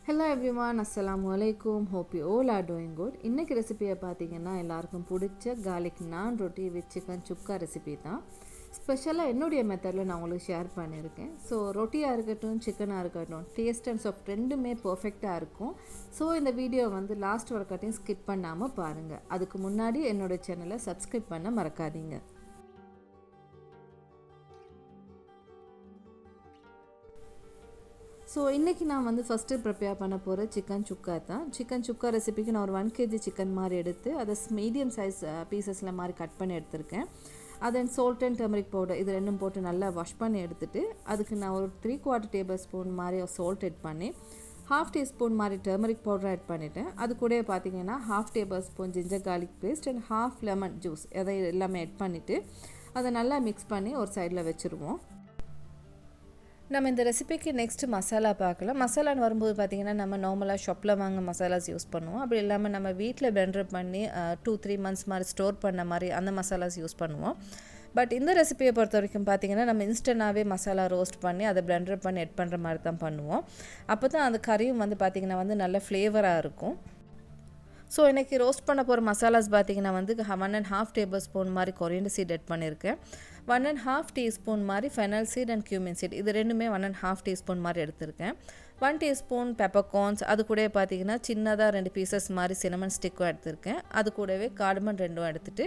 Hello everyone, Assalamu alaikum. Hope you all are doing good. இன்னைக்கு ரெசிபியை பார்த்தீங்கன்னா எல்லாருக்கும் பிடிச்ச garlic naan ரொட்டி with chicken chukka ரெசிபி தான். ஸ்பெஷலாக என்னுடைய மெத்தடில் நான் உங்களுக்கு ஷேர் பண்ணியிருக்கேன். ஸோ ரொட்டியாக இருக்கட்டும் சிக்கனாக இருக்கட்டும் டேஸ்ட் அண்ட் சாஃப்ட் ரெண்டுமே பர்ஃபெக்டாக இருக்கும். ஸோ இந்த வீடியோ வந்து லாஸ்ட் வரைக்கும் ஸ்கிப் பண்ணாமல் பாருங்கள். அதுக்கு முன்னாடி என்னோடய சேனலை சப்ஸ்கிரைப் பண்ண மறக்காதீங்க. ஸோ இன்றைக்கி நான் வந்து ஃபஸ்ட்டு ப்ரிப்பேர் பண்ண போகிற சிக்கன் சுக்கா தான். சிக்கன் சுக்கா ரெசிபிக்கு நான் ஒரு 1 kg சிக்கன் மாதிரி எடுத்து அதை மீடியம் சைஸ் பீசஸில் மாதிரி கட் பண்ணி எடுத்திருக்கேன். அதன் சால்ட் அண்ட் டர்மரிக் பவுடர் இது ரெண்டும் போட்டு நல்லா வாஷ் பண்ணி எடுத்துகிட்டு அதுக்கு நான் ஒரு 3/4 டேபிள் ஸ்பூன் மாதிரி சால்ட் ஆட் பண்ணி 1/2 டீஸ்பூன் மாதிரி டர்மரிக் பவுடர் ஆட் பண்ணிவிட்டேன். அது கூட பார்த்தீங்கன்னா 1/2 tablespoon ginger garlic paste and 1/2 lemon juice அதை எல்லாமே ஆட் பண்ணிவிட்டு அதை நல்லா மிக்ஸ் பண்ணி ஒரு சைடில் வச்சுருவோம். நம்ம இந்த ரெசிபிக்கு நெக்ஸ்ட்டு மசாலா பார்க்கலாம். மசாலான்னு வரும்போது பார்த்திங்கன்னா நம்ம நார்மலாக ஷாப்பில் வாங்க மசாலாஸ் யூஸ் பண்ணுவோம். அப்படி இல்லாமல் நம்ம வீட்டில் பிளெண்டர் பண்ணி 2-3 மந்த்ஸ் மாதிரி ஸ்டோர் பண்ண மாதிரி அந்த மசாலாஸ் யூஸ் பண்ணுவோம். பட் இந்த ரெசிபியை பொறுத்த வரைக்கும் பார்த்திங்கன்னா நம்ம இன்ஸ்டண்ட்டாகவே மசாலா ரோஸ்ட் பண்ணி அதை பிளெண்டர் பண்ணி எட் பண்ணுற மாதிரி தான் பண்ணுவோம். அப்போ தான் அந்த கறியும் வந்து பார்த்திங்கன்னா வந்து நல்ல ஃப்ளேவராக இருக்கும். ஸோ இன்றைக்கி ரோஸ்ட் பண்ண போகிற மசாலாஸ் பார்த்திங்கன்னா வந்து 1.5 டேபிள் ஸ்பூன் மாதிரி கொரியண்டர் சீட் ஆட் பண்ணியிருக்கேன். 1.5 டீஸ்பூன் மாதிரி fennel seed and cumin seed இது ரெண்டுமே 1.5 டீஸ்பூன் மாதிரி எடுத்திருக்கேன். 1 டீஸ்பூன் பெப்பர்கார்ன்ஸ் அது கூடவே பார்த்திங்கன்னா சின்னதாக 2 பீசஸ் மாதிரி சினமன் ஸ்டிக்கும் எடுத்திருக்கேன். அது கூடவே கார்டமன் 2 எடுத்துகிட்டு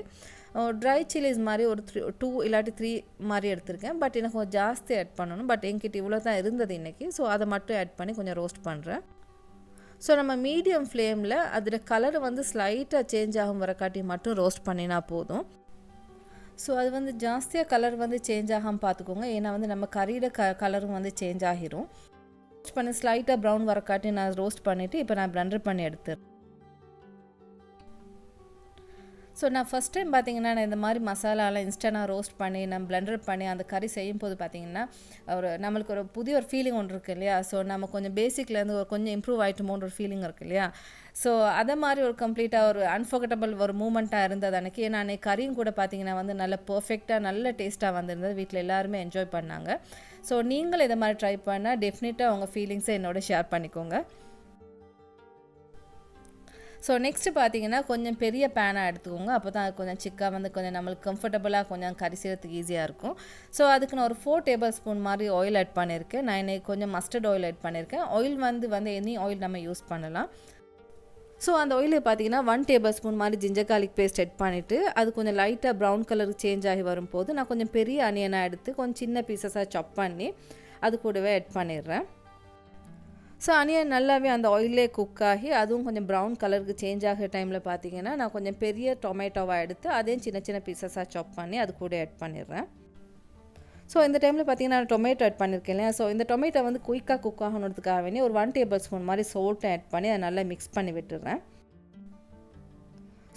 ட்ரை சில்லிஸ் மாதிரி ஒரு 2 இல்லாட்டி 3 மாதிரி எடுத்திருக்கேன். பட் எனக்கு கொஞ்சம் ஜாஸ்தி ஆட் பண்ணணும். பட் என்கிட்ட இவ்வளோ தான் இருந்தது இன்றைக்கி. ஸோ அதை மட்டும் ஆட் பண்ணி கொஞ்சம் ரோஸ்ட் பண்ணுறேன். ஸோ நம்ம மீடியம் ஃப்ளேமில் அதில் கலர் வந்து ஸ்லைட்டாக சேஞ்ச் ஆகும் வரக்காட்டி மட்டும் ரோஸ்ட் பண்ணினா போதும். ஸோ அது வந்து ஜாஸ்தியாக கலர் வந்து சேஞ்ச் ஆகாமல் பார்த்துக்கோங்க. ஏன்னா வந்து நம்ம கறியோட கலரும் வந்து சேஞ்ச் ஆகிரும். ரோஸ்ட் பண்ணி ஸ்லைட்டாக ப்ரௌன் வரக்காட்டி நான் ரோஸ்ட் பண்ணிவிட்டு இப்போ நான் பிளெண்டர் பண்ணி எடுத்துறேன். ஸோ நான் ஃபஸ்ட் டைம் பார்த்திங்கன்னா நான் இந்த மாதிரி மசாலாலாம் இன்ஸ்டண்ட்டாக ரோஸ்ட் பண்ணி நம்ம பிளெண்டர் பண்ணி அந்த கறி செய்யும் போது பார்த்திங்கன்னா நம்மளுக்கு ஒரு புதிய ஒரு ஃபீலிங் ஒன்று இருக்குது இல்லையா. ஸோ நம்ம கொஞ்சம் பேசிக்லேருந்து ஒரு கொஞ்சம் இம்ப்ரூவ் ஆகிட்டோமோன்ற ஒரு ஃபீலிங் இருக்குது இல்லையா. ஸோ அதை மாதிரி ஒரு கம்ப்ளீட்டாக ஒரு அன்ஃபர்கட்டபிள் ஒரு மூமெண்ட்டாக இருந்தது அன்றைக்கி. ஏன்னா அன்றைக்கி கறியும் கூட பார்த்திங்கன்னா வந்து நல்ல பர்ஃபெக்டாக நல்ல டேஸ்ட்டாக வந்திருந்தது. வீட்டில் எல்லாருமே என்ஜாய் பண்ணாங்க. ஸோ நீங்களும் இதை மாதிரி ட்ரை பண்ணால் டெஃபினட்டாக உங்கள் ஃபீலிங்ஸை என்னோட ஷேர் பண்ணிக்கோங்க. ஸோ நெக்ஸ்ட்டு பார்த்தீங்கன்னா கொஞ்சம் பெரிய பேனாக எடுத்துக்கோங்க. அப்போ தான் கொஞ்சம் சிக்கா வந்து கொஞ்சம் நம்மளுக்கு கம்ஃபர்டபுளாக கொஞ்சம் கறி செய்கிறதுக்கு ஈஸியாக இருக்கும். ஸோ அதுக்கு நான் ஒரு 4 டேபிள் ஸ்பூன் மாதிரி ஆயில் ஆட் பண்ணியிருக்கேன். நான் இன்னைக்கு கொஞ்சம் மஸ்டர்ட் ஆயில் ஆட் பண்ணியிருக்கேன். ஆயில் வந்து எனி ஆயில் நம்ம யூஸ் பண்ணலாம். ஸோ அந்த ஆயிலை பார்த்தீங்கன்னா 1 டேபிள் ஸ்பூன் மாதிரி ஜிஞ்சர் கார்லிக் பேஸ்ட் ஆட் பண்ணிவிட்டு அது கொஞ்சம் லைட்டாக ப்ரௌன் கலருக்கு சேஞ்ச் ஆகி வரும்போது நான் கொஞ்சம் பெரிய அனியனாக எடுத்து கொஞ்சம் சின்ன பீசஸாக சாப் பண்ணி அது கூடவே ஆட் பண்ணிடுறேன். ஸோ அனியன் நல்லாவே அந்த ஆயிலே குக் ஆகி அதுவும் கொஞ்சம் ப்ரௌன் கலருக்கு சேஞ்ச் ஆகிற டைமில் பார்த்தீங்கன்னா நான் கொஞ்சம் பெரிய டொமேட்டோவாக எடுத்து அதையும் சின்ன சின்ன பீசஸாக சாப் பண்ணி அது கூட ஆட் பண்ணிடுறேன். ஸோ இந்த டைமில் பார்த்தீங்கன்னா நான் டொமேட்டோ ஆட் பண்ணியிருக்கேன் இல்லையா. ஸோ இந்த டொமேட்டோ வந்து குயிக்காக குக் ஆகணுன்றதுக்காக வேண்டி ஒரு 1 டேபிள் ஸ்பூன் மாதிரி சால்ட் ஆட் பண்ணி அதை நல்லா மிக்ஸ் பண்ணி விட்டுடுறேன்.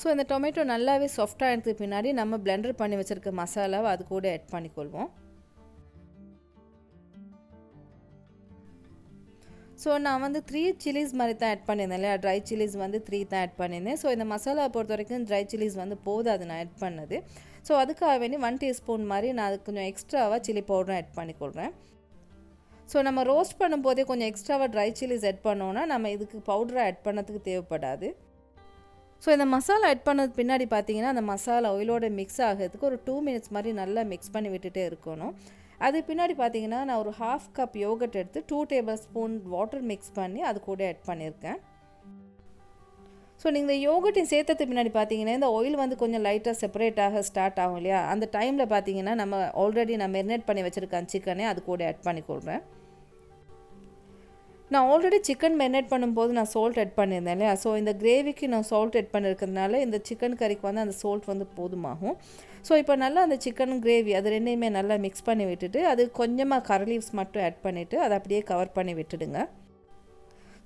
ஸோ இந்த டொமேட்டோ நல்லாவே சாஃப்டாக எடுத்ததுக்கு பின்னாடி நம்ம பிளெண்டர் பண்ணி வச்சுருக்க மசாலாவை அது கூட ஆட் பண்ணிக்கொள்வோம். ஸோ நான் வந்து 3 சில்லிஸ் மாதிரி தான் ஆட் பண்ணியிருந்தேன் இல்லையா. ட்ரை சில்லிஸ் வந்து 3 தான் ஆட் பண்ணியிருந்தேன். ஸோ இந்த மசாலாவை பொறுத்த வரைக்கும் ட்ரை சில்லிஸ் வந்து போதாது நான் ஆட் பண்ணது. ஸோ அதுக்காக வேண்டி 1 டீஸ்பூன் மாதிரி நான் அதுக்கு கொஞ்சம் எக்ஸ்ட்ராவாக சில்லி பவுடரும் ஆட் பண்ணிக்கொள்கிறேன். ஸோ நம்ம ரோஸ்ட் பண்ணும்போதே கொஞ்சம் எக்ஸ்ட்ராவாக ட்ரை சில்லிஸ் ஆட் பண்ணோன்னா நம்ம இதுக்கு பவுடரை ஆட் பண்ணதுக்கு தேவைப்படாது. ஸோ இந்த மசாலா ஆட் பண்ணது பின்னாடி பார்த்தீங்கன்னா அந்த மசாலா ஆயிலோட மிக்ஸ் ஆகிறதுக்கு ஒரு 2 மினிட்ஸ் மாதிரி நல்லா மிக்ஸ் பண்ணி விட்டுட்டே இருக்கணும். அது பின்னாடி பார்த்தீங்கன்னா நான் ஒரு 1/2 கப் யோகட் எடுத்து 2 டேபிள் ஸ்பூன் வாட்டர் மிக்ஸ் பண்ணி அது கூட ஆட் பண்ணியிருக்கேன். ஸோ நீங்கள் யோகட்டையும் சேர்த்ததுக்கு பின்னாடி பார்த்தீங்கன்னா இந்த ஆயில் வந்து கொஞ்சம் லைட்டாக செப்பரேட் ஆக ஸ்டார்ட் ஆகும் இல்லையா. அந்த டைமில் பார்த்தீங்கன்னா நம்ம ஆல்ரெடி நான் மெரினேட் பண்ணி வச்சுருக்கேன் சிக்கனே அது கூட ஆட் பண்ணிக்கொள்கிறேன். நான் ஆல்ரெடி சிக்கன் மெரினேட் பண்ணும்போது நான் சால்ட் ஆட் பண்ணியிருந்தேன் இல்லையா. ஸோ இந்த கிரேவிக்கு நான் சால்ட் ஆட் பண்ணியிருக்கிறதுனால இந்த சிக்கன் கறிக்கு வந்து அந்த சால்ட் வந்து போதுமாகும். ஸோ இப்போ நல்லா அந்த சிக்கன் கிரேவி அது ரெண்டையுமே நல்லா மிக்ஸ் பண்ணி விட்டுட்டு அது கொஞ்சமாக கரி லீவ்ஸ் மட்டும் ஆட் பண்ணிவிட்டு அதை அப்படியே கவர் பண்ணி விட்டுடுங்க.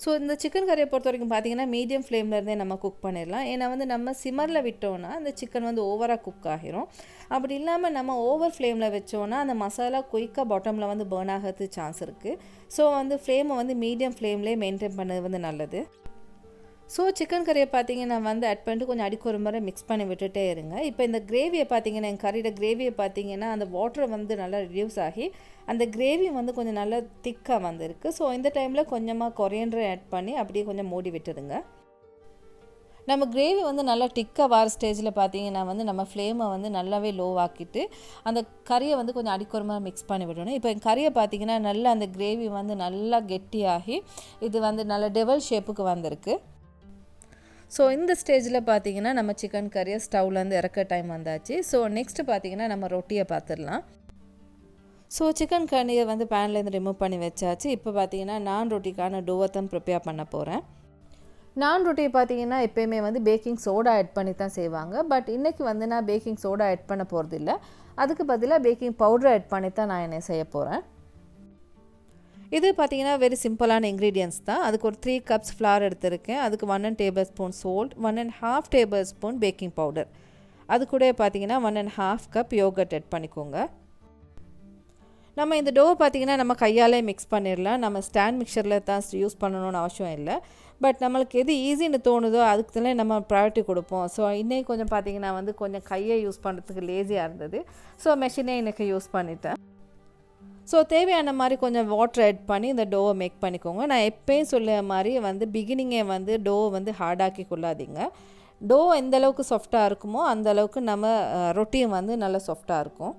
ஸோ இந்த சிக்கன் கறியை பொறுத்த வரைக்கும் பார்த்தீங்கன்னா மீடியம் ஃப்ளேமில் இருந்தே நம்ம குக் பண்ணிடலாம். ஏன்னா வந்து நம்ம சிம்மரில் விட்டோன்னா அந்த சிக்கன் வந்து ஓவராக குக் ஆகிரும். அப்படி இல்லாமல் நம்ம ஓவர் ஃப்ளேமில் வச்சோன்னா அந்த மசாலா குயிக்காக பாட்டமில் வந்து பர்ன் ஆகிறதுக்கு சான்ஸ் இருக்குது. ஸோ வந்து ஃப்ளேமை வந்து மீடியம் ஃப்ளேம்லேயே மெயின்டைன் பண்ணது வந்து நல்லது. ஸோ சிக்கன் கறியை பார்த்தீங்கன்னா வந்து ஆட் பண்ணிட்டு கொஞ்சம் அடிக்கு ஒரு முறை மிக்ஸ் பண்ணி விட்டுட்டே இருங்க. இப்போ இந்த கிரேவியை பார்த்தீங்கன்னா என் கறியோட கிரேவியை பார்த்தீங்கன்னா அந்த வாட்டரை வந்து நல்லா ரிடியூஸ் ஆகி அந்த கிரேவி வந்து கொஞ்சம் நல்லா திக்காக வந்துருக்கு. ஸோ இந்த டைமில் கொஞ்சமாக கொரியண்டரை ஆட் பண்ணி அப்படியே கொஞ்சம் மூடி விட்டுடுங்க. நம்ம கிரேவி வந்து நல்லா திக்காக வர ஸ்டேஜில் பார்த்தீங்கன்னா வந்து நம்ம ஃப்ளேமை வந்து நல்லாவே லோவாக்கிட்டு அந்த கறியை வந்து கொஞ்சம் அடிக்குறமாக மிக்ஸ் பண்ணி விடணும். இப்போ கறியை பார்த்தீங்கன்னா நல்லா அந்த கிரேவி வந்து நல்லா கெட்டியாகி இது வந்து நல்ல டெவல் ஷேப்புக்கு வந்திருக்கு. ஸோ இந்த ஸ்டேஜில் பார்த்தீங்கன்னா நம்ம சிக்கன் கறியை ஸ்டவ்லேருந்து இறக்க டைம் வந்தாச்சு. ஸோ நெக்ஸ்ட்டு பார்த்தீங்கன்னா நம்ம ரொட்டியை பார்த்துடலாம். ஸோ சிக்கன் கறியை வந்து பேன்லேருந்து ரிமூவ் பண்ணி வச்சாச்சு. இப்போ பார்த்தீங்கன்னா நான் ரொட்டிக்கான டோவை தான் ப்ரிப்பேர் பண்ண போகிறேன். நான் ரொட்டி பார்த்தீங்கன்னா எப்போயுமே வந்து பேக்கிங் சோடா ஆட் பண்ணி தான் செய்வாங்க. பட் இன்றைக்கி வந்து நான் பேக்கிங் சோடா ஆட் பண்ண போகிறதில்ல. அதுக்கு பதிலாக பேக்கிங் பவுடர் ஆட் பண்ணி தான் நான் என்ன செய்ய போகிறேன். இது பார்த்தீங்கன்னா வெரி சிம்பிளான இன்க்ரீடியன்ஸ் தான். அதுக்கு ஒரு 3 cups ஃப்ளார் எடுத்திருக்கேன். அதுக்கு 1 tablespoon salt, 1.5 tablespoon baking powder, அது கூட பார்த்தீங்கன்னா 1.5 cup யோகர்ட் ஆட் பண்ணிக்கோங்க. நம்ம இந்த டோவை பார்த்தீங்கன்னா நம்ம கையாலே மிக்ஸ் பண்ணிடலாம். நம்ம ஸ்டாண்ட் மிக்சரில் தான் யூஸ் பண்ணணும்னு அவசியம் இல்லை. பட் நம்மளுக்கு எது ஈஸின்னு தோணுதோ அதுக்கு தான் நம்ம ப்ரையாரிட்டி கொடுப்போம். ஸோ இன்றைக்கி கொஞ்சம் பார்த்தீங்கன்னா வந்து கொஞ்சம் கையை யூஸ் பண்ணுறதுக்கு லேசியாக இருந்தது. ஸோ மெஷினே இன்றைக்கி யூஸ் பண்ணிட்டேன். ஸோ தேவையான மாதிரி கொஞ்சம் வாட்டர் ஆட் பண்ணி இந்த டோவை மேக் பண்ணிக்கோங்க. நான் எப்பயும் சொல்ல மாதிரி வந்து பிகினிங்கே வந்து டோவை வந்து ஹார்டாக்கி கொள்ளாதீங்க. டோ எந்த அளவுக்கு சாஃப்டாக இருக்குமோ அந்தளவுக்கு நம்ம ரொட்டியும் வந்து நல்லா சாஃப்டாக இருக்கும்.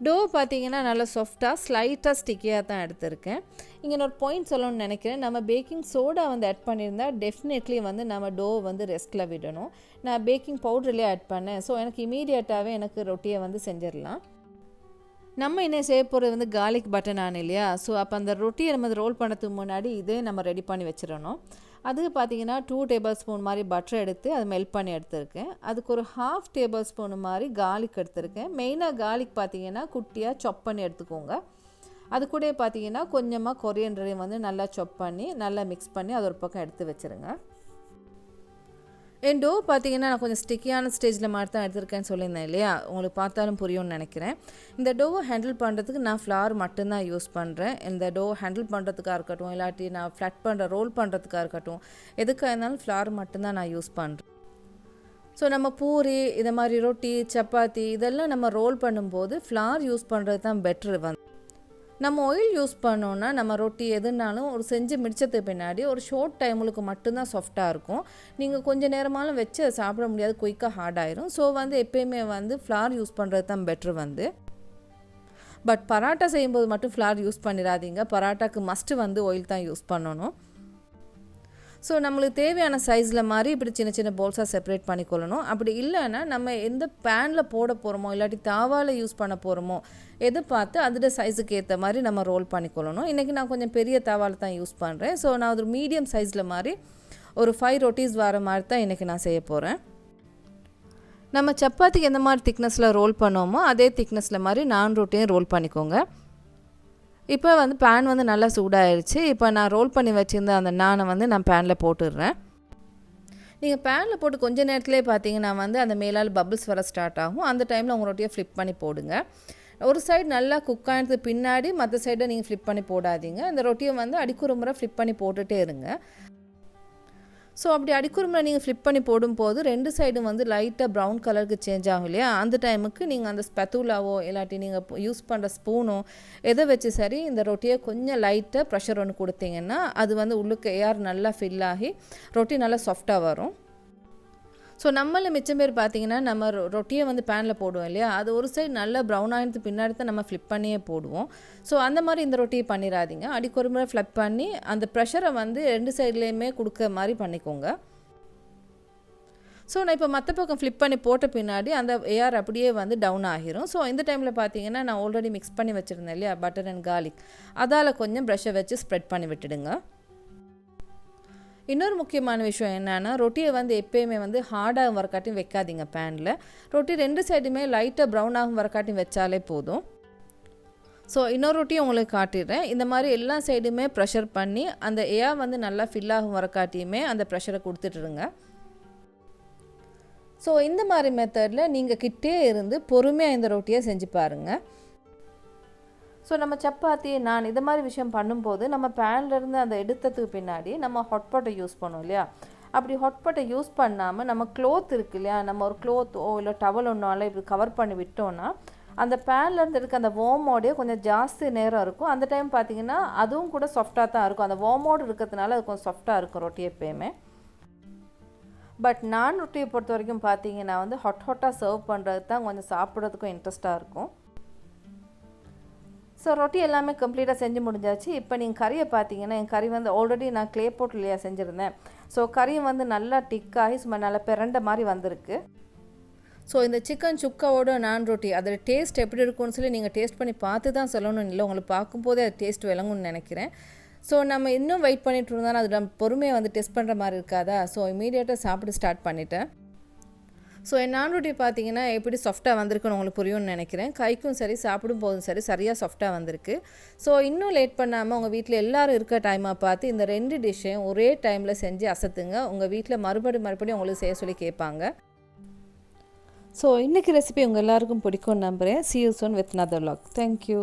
டோ பார்த்தீங்கன்னா நல்லா சாஃப்டாக ஸ்லைட்டாக ஸ்டிக்கியாக தான் எடுத்திருக்கேன். இங்கே ஒரு பாயிண்ட் சொல்லணும்னு நினைக்கிறேன். நம்ம பேக்கிங் சோடா வந்து ஆட் பண்ணியிருந்தால் டெஃபினெட்லி வந்து நம்ம டோ வந்து ரெஸ்ட்டில் விடணும். நான் பேக்கிங் பவுடர்லேயே ஆட் பண்ணேன். ஸோ எனக்கு இமீடியட்டாகவே எனக்கு ரொட்டியை வந்து செஞ்சிடலாம். நம்ம என்ன செய்ய போகிறது வந்து garlic butter naan இல்லையா. ஸோ அப்போ அந்த ரொட்டியை நம்ம ரோல் பண்ணதுக்கு முன்னாடி இதே நம்ம ரெடி பண்ணி வச்சிடணும். அதுக்கு பார்த்தீங்கன்னா 2 tablespoon மாதிரி பட்டர் எடுத்து அது மெல்ட் பண்ணி எடுத்திருக்கேன். அதுக்கு ஒரு 1/2 tablespoon மாதிரி garlic எடுத்திருக்கேன். மெயினாக garlic பார்த்தீங்கன்னா குட்டியாக சாப் பண்ணி எடுத்துக்கோங்க. அது கூட பார்த்தீங்கன்னா கொஞ்சமாக கொரியண்டரையும் வந்து நல்லா சாப் பண்ணி நல்லா மிக்ஸ் பண்ணி அது ஒரு பக்கம் எடுத்து வச்சுருங்க. என் டோ பார்த்தீங்கன்னா நான் கொஞ்சம் ஸ்டிக்கியான ஸ்டேஜில் மாதிரி தான் எடுத்திருக்கேன்னு சொல்லியிருந்தேன் இல்லையா. உங்களுக்கு பார்த்தாலும் புரியும்னு நினைக்கிறேன். இந்த டோவை ஹேண்டில் பண்ணுறதுக்கு நான் ஃப்ளார் மட்டும்தான் யூஸ் பண்ணுறேன். இந்த டோ ஹேண்டில் பண்ணுறதுக்காக இருக்கட்டும், இல்லாட்டி நான் ஃப்ளட் பண்ணுற ரோல் பண்ணுறதுக்காக இருக்கட்டும், எதுக்காக இருந்தாலும் ஃப்ளார் மட்டும்தான் நான் யூஸ் பண்ணுறேன். ஸோ நம்ம பூரி இதை மாதிரி ரொட்டி சப்பாத்தி இதெல்லாம் நம்ம ரோல் பண்ணும்போது ஃப்ளார் யூஸ் பண்ணுறது தான் பெட்ரு. நம்ம ஆயில் யூஸ் பண்ணோன்னா நம்ம ரொட்டி எதுனாலும் ஒரு செஞ்சு முடிச்சதுக்கு பின்னாடி ஒரு ஷார்ட் டைமுக்கு மட்டும்தான் சாஃப்டாக இருக்கும். நீங்கள் கொஞ்சம் நேரமாலும் வச்சு அதை சாப்பிட முடியாது, குயிக்காக ஹார்ட் ஆயிரும். ஸோ வந்து எப்போயுமே வந்து ஃப்ளார் யூஸ் பண்ணுறது தான் பெட்ரு வந்து. பட் பராட்டா செய்யும்போது மட்டும் ஃப்ளார் யூஸ் பண்ணிடாதீங்க. பராட்டாக்கு மஸ்ட்டு வந்து ஆயில் தான் யூஸ் பண்ணணும். ஸோ நம்மளுக்கு தேவையான சைஸில் மாதிரி இப்படி சின்ன சின்ன போல்ஸாக செப்பரேட் பண்ணிக்கொள்ளணும். அப்படி இல்லைன்னா நம்ம எந்த பேனில் போட போகிறோமோ இல்லாட்டி தாவாவில் யூஸ் பண்ண போகிறோமோ எது பார்த்து அதோட சைஸுக்கு ஏற்ற மாதிரி நம்ம ரோல் பண்ணிக்கொள்ளணும். இன்றைக்கி நான் கொஞ்சம் பெரிய தாவாவில் தான் யூஸ் பண்ணுறேன். ஸோ நான் ஒரு மீடியம் சைஸில் மாதிரி ஒரு 5 ரொட்டீஸ் வர மாதிரி தான் இன்றைக்கி நான் செய்ய போகிறேன். நம்ம சப்பாத்திக்கு எந்த மாதிரி திக்னஸில் ரோல் பண்ணோமோ அதே திக்னஸில் மாதிரி நான் ரொட்டியும் ரோல் பண்ணிக்கோங்க. இப்போ வந்து பேன் வந்து நல்லா சூடாகிடுச்சு. இப்போ நான் ரோல் பண்ணி வச்சுருந்த அந்த நானை வந்து நான் பேனில் போட்டுடுறேன். நீங்கள் பேனில் போட்டு கொஞ்சம் நேரத்துலேயே பார்த்தீங்கன்னா வந்து அந்த மேலால் பபிள்ஸ் வர ஸ்டார்ட் ஆகும். அந்த டைமில் உங்கள் ரொட்டியை ஃப்ளிப் பண்ணி போடுங்க. ஒரு சைடு நல்லா குக் ஆனதுக்கு பின்னாடி மற்ற சைடை நீங்கள் ஃப்ளிப் பண்ணி போடாதீங்க. இந்த ரொட்டியை வந்து அடிக்குற முறை ஃப்ளிப் பண்ணி போட்டுகிட்டே இருங்க. ஸோ அப்படி அடிக்குறுமுறை நீங்கள் ஃப்ளிப் பண்ணி போடும்போது 2 சைடும் வந்து லைட்டாக ப்ரௌன் கலருக்கு சேஞ்ச் ஆகும் இல்லையா. அந்த டைமுக்கு நீங்கள் அந்த ஸ்பெத்துலாவோ இல்லாட்டி நீங்கள் யூஸ் பண்ணுற ஸ்பூனோ எதை வச்சு சரி இந்த ரொட்டியை கொஞ்சம் லைட்டாக ப்ரெஷர் ஒன்று கொடுத்தீங்கன்னா அது வந்து உள்ளுக்கு ஏர் நல்லா ஃபில் ஆகி ரொட்டி நல்லா சாஃப்டாக வரும். ஸோ நம்மள மிச்சம் பேர் பார்த்தீங்கன்னா நம்ம ரொட்டியை வந்து பேனில் போடுவோம் இல்லையா, அது ஒரு சைடு நல்லா ப்ரௌன் ஆகினது பின்னாடி தான் நம்ம ஃப்ளிப் பண்ணியே போடுவோம். ஸோ அந்த மாதிரி இந்த ரொட்டியை பண்ணிடாதீங்க. அடிக்கு ஒரு முறை ஃப்ளிப் பண்ணி அந்த ப்ரெஷரை வந்து 2 சைட்லேயுமே கொடுக்க மாதிரி பண்ணிக்கோங்க. ஸோ நான் இப்போ மற்ற பக்கம் ஃப்ளிப் பண்ணி போட்ட பின்னாடி அந்த ஏர் அப்படியே வந்து டவுன் ஆகிரும். ஸோ இந்த டைமில் பார்த்தீங்கன்னா நான் ஆல்ரெடி மிக்ஸ் பண்ணி வச்சுருந்தேன் இல்லையா பட்டர் அண்ட் garlic, அதால் கொஞ்சம் ப்ரெஷ்ஷை வச்சு ஸ்ப்ரெட் பண்ணி விட்டுடுங்க. இன்னொரு முக்கியமான விஷயம் என்னென்னா ரொட்டியை வந்து எப்போயுமே வந்து ஹார்டாக வரக்காட்டியும் வைக்காதீங்க பேனில். ரொட்டி 2 சைடுமே லைட்டாக ப்ரௌன் ஆகும் வரக்காட்டியும் வச்சாலே போதும். ஸோ இன்னொரு ரொட்டியும் உங்களுக்கு காட்டிடுறேன். இந்த மாதிரி எல்லா சைடுமே ப்ரெஷர் பண்ணி அந்த ஏர் வந்து நல்லா ஃபில் ஆகும் வரக்காட்டியுமே அந்த ப்ரெஷரை கொடுத்துட்டுருங்க. ஸோ இந்த மாதிரி மெத்தடில் நீங்கள் கிட்டே இருந்து பொறுமையாக இந்த ரொட்டியை செஞ்சு பாருங்கள். ஸோ நம்ம சப்பாத்தி நான் இது மாதிரி விஷயம் பண்ணும்போது நம்ம பேன்லேருந்து அந்த எடுத்ததுக்கு பின்னாடி நம்ம ஹாட்பாட்டை யூஸ் பண்ணுவோம் இல்லையா, அப்படி ஹாட்பாட்டை யூஸ் பண்ணாமல் நம்ம க்ளோத் இருக்கு இல்லையா, நம்ம ஒரு க்ளோத்தோ இல்லை டவல் ஒன்றால இப்படி கவர் பண்ணி விட்டோன்னா அந்த பேன்லேருந்து இருக்க அந்த வார்மோடே கொஞ்சம் ஜாஸ்தி நேரம் இருக்கும். அந்த டைம் பார்த்திங்கன்னா அதுவும் கூட சாஃப்டாக தான் இருக்கும். அந்த வார்மோடு இருக்கிறதுனால அது கொஞ்சம் சாஃப்டாக இருக்கும் ரொட்டி எப்போயுமே. பட் நான் ரொட்டியை பொறுத்த வரைக்கும் பார்த்தீங்கன்னா வந்து ஹாட்டாக சர்வ் பண்ணுறது தான் கொஞ்சம் சாப்பிட்றதுக்கும் இன்ட்ரெஸ்ட்டாக இருக்கும். ஸோ ரொட்டி எல்லாமே கம்ப்ளீட்டாக செஞ்சு முடிஞ்சாச்சு. இப்போ நீங்கள் கறியை பார்த்தீங்கன்னா என் கறி வந்து ஆல்ரெடி நான் க்ளே போட் இல்லையா செஞ்சுருந்தேன். ஸோ கறியும் வந்து நல்லா டிக்காகி சும்மா நல்லா பிறண்ட மாதிரி வந்திருக்கு. ஸோ இந்த சிக்கன் சுக்காவோட நான் ரொட்டி அதோட டேஸ்ட் எப்படி இருக்கும்னு சொல்லி நீங்கள் டேஸ்ட் பண்ணி பார்த்து தான் சொல்லணும், இல்லை உங்களுக்கு பார்க்கும்போதே அது டேஸ்ட் விளங்கும்னு நினைக்கிறேன். ஸோ நம்ம இன்னும் வெயிட் பண்ணிட்டு இருந்தாலும் அது நம்ம பொறுமையை வந்து டெஸ்ட் பண்ணுற மாதிரி இருக்காதா. ஸோ இமீடியட்டாக சாப்பிட்டு ஸ்டார்ட் பண்ணிட்டேன். ஸோ என் நான் ரொட்டி பார்த்தீங்கன்னா எப்படி சாஃப்டாக வந்திருக்குன்னு உங்களுக்கு புரியும்னு நினைக்கிறேன். கைக்கும் சரி சாப்பிடும் போதும் சரி சரியாக சாஃப்டாக வந்திருக்கு. ஸோ இன்னும் லேட் பண்ணாமல் உங்கள் வீட்டில் எல்லோரும் இருக்க டைமாக பார்த்து இந்த 2 டிஷ்ஷையும் ஒரே டைமில் செஞ்சு அசத்துங்க. உங்கள் வீட்டில் மறுபடியும் உங்களுக்கு செய்ய சொல்லி கேட்பாங்க. ஸோ இன்றைக்கி ரெசிபி உங்கள் எல்லாருக்கும் பிடிக்கும்னு நம்புகிறேன். See you soon with another vlog. Thank you.